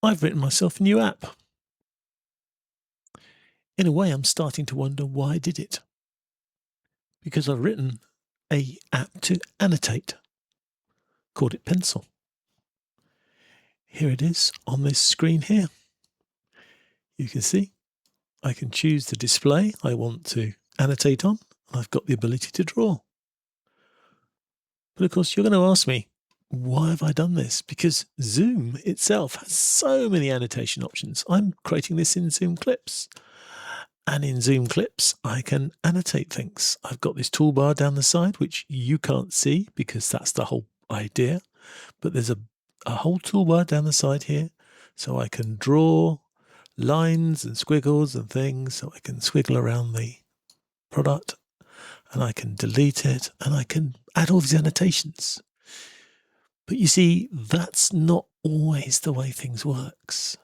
I've written myself a new app. In a way, I'm starting to wonder why I did it. Because I've written a app to annotate, called it Pencil. Here it is on this screen here. You can see I can choose the display I want to annotate on, and I've got the ability to draw. But of course, you're going to ask me, why have I done this? Because Zoom itself has so many annotation options. I'm creating this in Zoom Clips. And in Zoom Clips, I can annotate things. I've got this toolbar down the side, which you can't see because that's the whole idea. But there's a whole toolbar down the side here. So I can draw lines and squiggles and things. So I can squiggle around the product and I can delete it and I can add all these annotations. But you see, that's not always the way things works.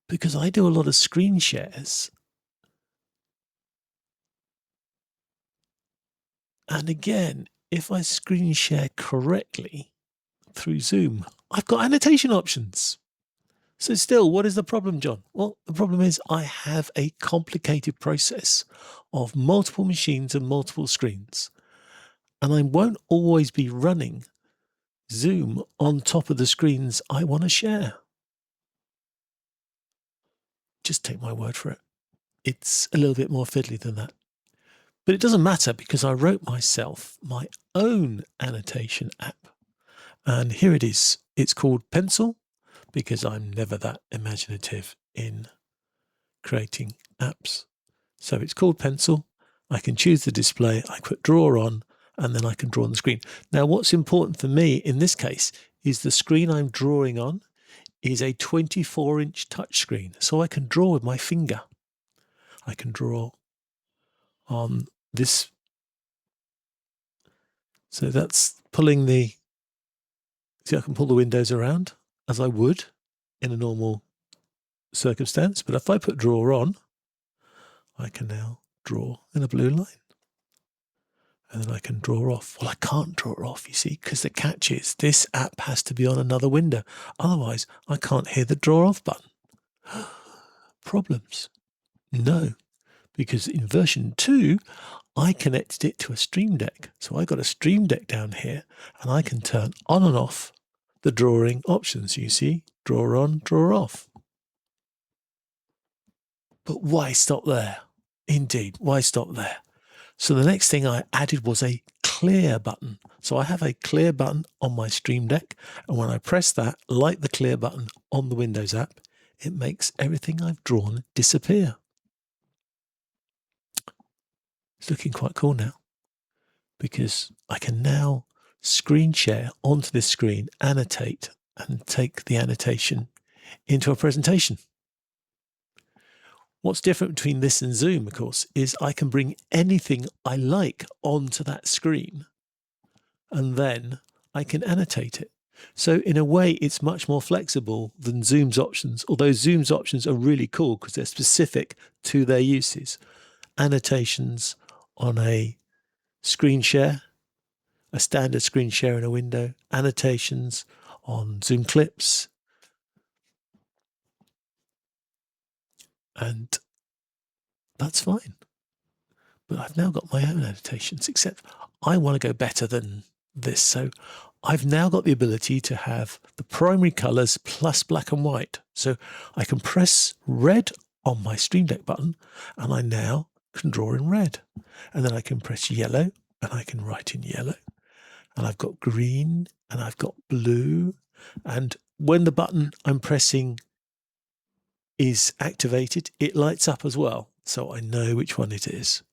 Because I do a lot of screen shares. And again, if I screen share correctly through Zoom, I've got annotation options. So still, what is the problem, John? Well, the problem is I have a complicated process of multiple machines and multiple screens. And I won't always be running Zoom on top of the screens I want to share. Just take my word for it. It's a little bit more fiddly than that. But it doesn't matter because I wrote myself my own annotation app. And here it is. It's called Pencil because I'm never that imaginative in creating apps. So it's called Pencil. I can choose the display. I put draw on and then I can draw on the screen. Now, what's important for me in this case is the screen I'm drawing on is a 24-inch touchscreen. So I can draw with my finger. I can draw on this. So that's pulling the, see, I can pull the windows around as I would in a normal circumstance. But if I put draw on, I can now draw in a blue line. And then I can draw off. Well, I can't draw off, you see, because the catch is this app has to be on another window. Otherwise, I can't hear the draw off button. Problems? No, because in version 2, I connected it to a Stream Deck. So I got a Stream Deck down here and I can turn on and off the drawing options. You see, draw on, draw off. But why stop there? Indeed, why stop there? So the next thing I added was a clear button. So I have a clear button on my Stream Deck. And when I press that, like the clear button on the Windows app, it makes everything I've drawn disappear. It's looking quite cool now because I can now screen share onto this screen, annotate, and take the annotation into a presentation. What's different between this and Zoom, of course, is I can bring anything I like onto that screen and then I can annotate it. So in a way, it's much more flexible than Zoom's options, although Zoom's options are really cool because they're specific to their uses. Annotations on a screen share, a standard screen share in a window, annotations on Zoom Clips, and that's fine. But I've now got my own annotations, except I want to go better than this. So I've now got the ability to have the primary colors plus black and white. So I can press red on my Stream Deck button and I now can draw in red. And then I can press yellow and I can write in yellow. And I've got green and I've got blue. And when the button I'm pressing is activated, it lights up as well. So I know which one it is.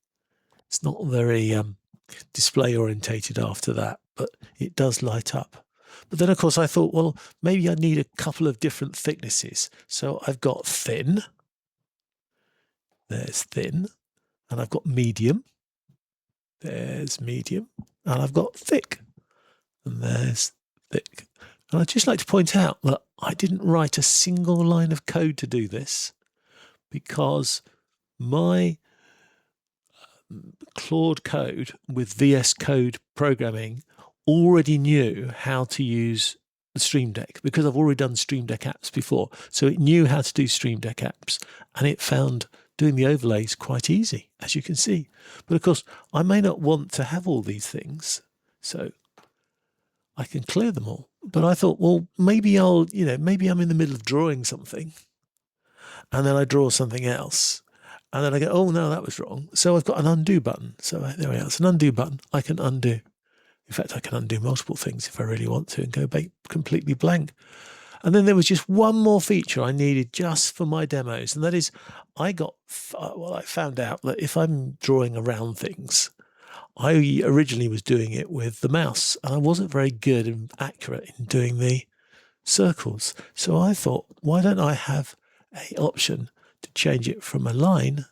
It's not very display orientated after that, but it does light up. But then, of course, I thought, well, maybe I need a couple of different thicknesses. So I've got thin. There's thin. And I've got medium. There's medium. And I've got thick. And there's thick. And I'd just like to point out that I didn't write a single line of code to do this because my Claude Code with VS Code programming already knew how to use the Stream Deck because I've already done Stream Deck apps before. So it knew how to do Stream Deck apps, and it found doing the overlays quite easy, as you can see. But of course, I may not want to have all these things, so I can clear them all. But I thought, well, maybe maybe I'm in the middle of drawing something, and then I draw something else, and then I go, oh no, that was wrong. So I've got an undo button. So there we are. It's an undo button. I can undo. In fact, I can undo multiple things if I really want to and go completely blank. And then there was just one more feature I needed just for my demos, and that is I found out that if I'm drawing around things, I originally was doing it with the mouse, and I wasn't very good and accurate in doing the circles. So I thought, why don't I have an option to change it from a line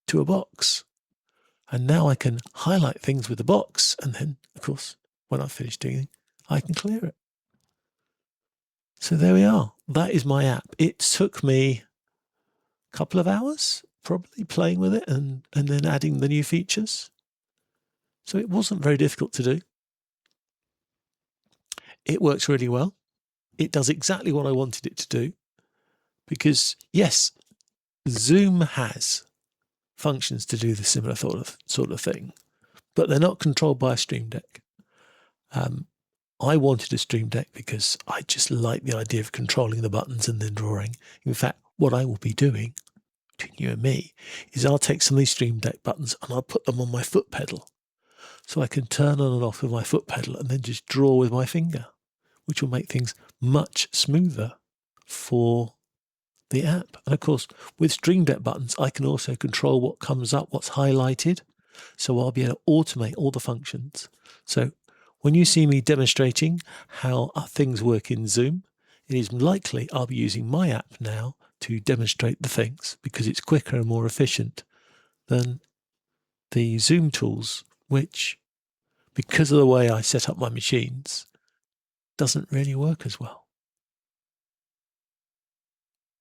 to a box? And now I can highlight things with the box, and then, of course, when I've finished doing it, I can clear it. So there we are. That is my app. It took me a couple of hours, probably, playing with it and then adding the new features. So it wasn't very difficult to do. It works really well. It does exactly what I wanted it to do. Because, yes, Zoom has functions to do the similar sort of thing, but they're not controlled by a Stream Deck. I wanted a Stream Deck because I just like the idea of controlling the buttons and then drawing. In fact, what I will be doing, between you and me, is I'll take some of these Stream Deck buttons and I'll put them on my foot pedal. So I can turn on and off with my foot pedal and then just draw with my finger, which will make things much smoother for the app. And of course, with Stream Deck buttons, I can also control what comes up, what's highlighted. So I'll be able to automate all the functions. So when you see me demonstrating how things work in Zoom, it is likely I'll be using my app now to demonstrate the things because it's quicker and more efficient than the Zoom tools, which, because of the way I set up my machines, doesn't really work as well.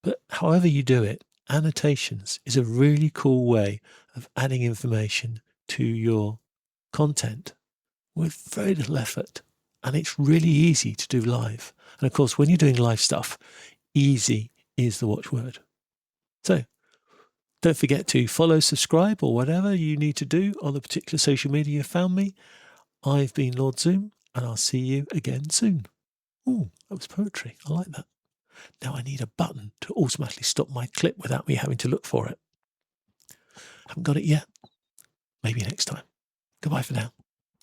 But however you do it, annotations is a really cool way of adding information to your content with very little effort. And it's really easy to do live. And of course, when you're doing live stuff, easy is the watchword. So don't forget to follow, subscribe, or whatever you need to do on the particular social media you found me. I've been Lord Zoom, and I'll see you again soon. Ooh, that was poetry. I like that. Now I need a button to automatically stop my clip without me having to look for it. Haven't got it yet. Maybe next time. Goodbye for now.